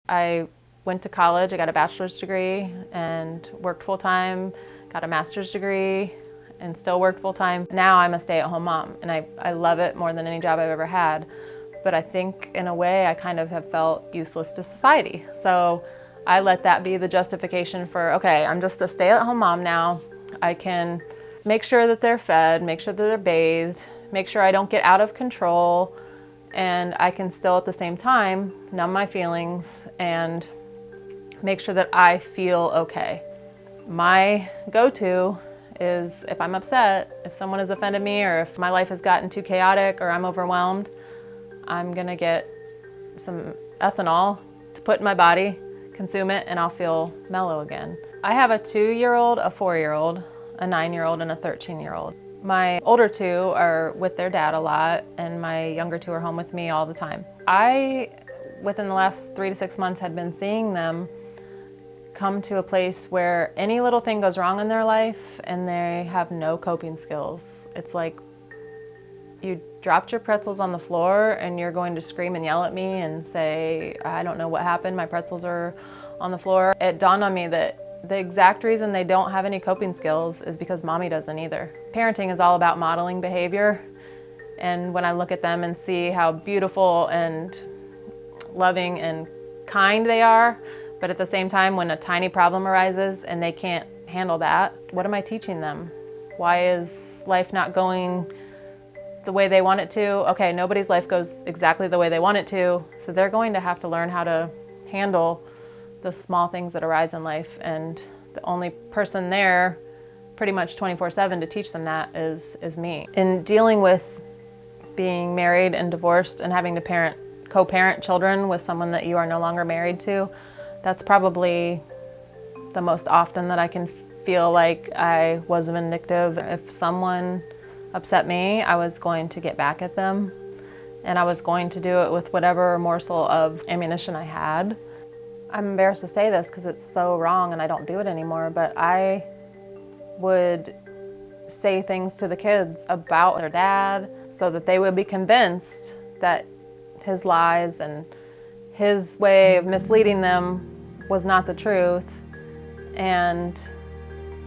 I went to college, I got a bachelor's degree and worked full-time, got a master's degree and still worked full-time. Now I'm a stay-at-home mom and I love it more than any job I've ever had. But I think in a way I kind of have felt useless to society. So I let that be the justification for, okay, I'm just a stay-at-home mom now. I can make sure that they're fed, make sure that they're bathed, make sure I don't get out of control, and I can still at the same time numb my feelings and make sure that I feel okay. My go-to is if I'm upset, if someone has offended me, or if my life has gotten too chaotic or I'm overwhelmed, I'm gonna get some ethanol to put in my body, consume it, and I'll feel mellow again. I have a 2-year-old, a 4-year-old, a 9-year-old, and a 13-year-old. My older two are with their dad a lot, and my younger two are home with me all the time. I, within the last 3 to 6 months, had been seeing them come to a place where any little thing goes wrong in their life and they have no coping skills. It's like you dropped your pretzels on the floor and you're going to scream and yell at me and say, I don't know what happened, my pretzels are on the floor. It dawned on me that the exact reason they don't have any coping skills is because mommy doesn't either. Parenting is all about modeling behavior, and when I look at them and see how beautiful and loving and kind they are, but at the same time when a tiny problem arises and they can't handle that, what am I teaching them? Why is life not going the way they want it to? Okay, nobody's life goes exactly the way they want it to, so they're going to have to learn how to handle the small things that arise in life, and the only person there pretty much 24/7 to teach them that is me. In dealing with being married and divorced and having to co-parent children with someone that you are no longer married to, that's probably the most often that I can feel like I was vindictive. If someone upset me, I was going to get back at them, and I was going to do it with whatever morsel of ammunition I had. I'm embarrassed to say this because it's so wrong and I don't do it anymore, but I would say things to the kids about their dad so that they would be convinced that his lies and his way of misleading them was not the truth, and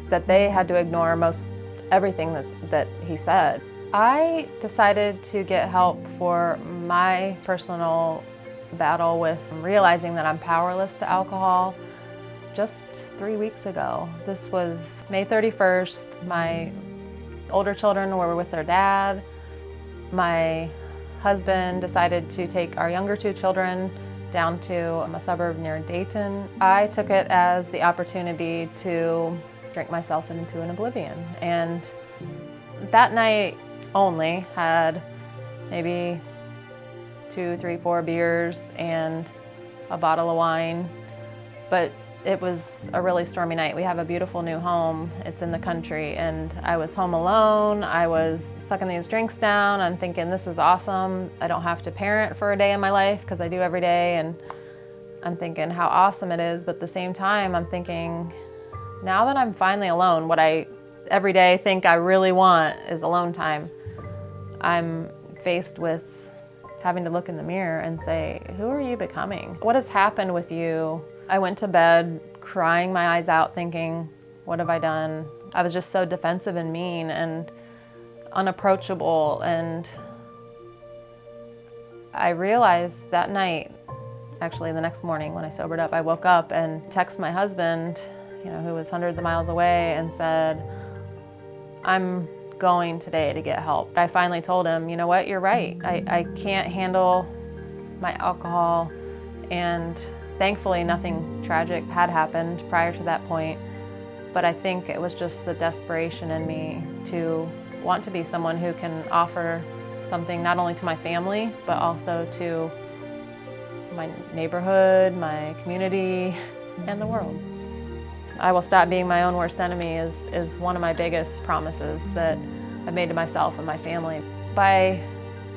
that they had to ignore most everything that he said. I decided to get help for my personal battle with realizing that I'm powerless to alcohol just 3 weeks ago. This was May 31st. My older children were with their dad. My husband decided to take our younger two children down to a suburb near Dayton. I took it as the opportunity to drink myself into an oblivion, and that night only had maybe 2, 3, 4 beers and a bottle of wine, but it was a really stormy night. We have a beautiful new home. It's in the country, and I was home alone. I was sucking these drinks down. I'm thinking, this is awesome. I don't have to parent for a day in my life because I do every day, and I'm thinking how awesome it is, but at the same time I'm thinking, now that I'm finally alone, what I every day think I really want is alone time. I'm faced with having to look in the mirror and say, who are you becoming? What has happened with you? I went to bed crying my eyes out thinking, what have I done? I was just so defensive and mean and unapproachable, and I realized that night, actually the next morning when I sobered up, I woke up and texted my husband, who was hundreds of miles away, and said, I'm going today to get help. I finally told him, you know what, you're right. I can't handle my alcohol, and thankfully nothing tragic had happened prior to that point, but I think it was just the desperation in me to want to be someone who can offer something not only to my family, but also to my neighborhood, my community, and the world. I will stop being my own worst enemy is one of my biggest promises that I've made to myself and my family. By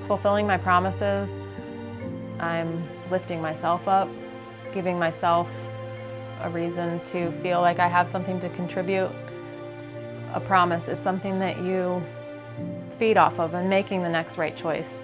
fulfilling my promises, I'm lifting myself up, giving myself a reason to feel like I have something to contribute. A promise is something that you feed off of and making the next right choice.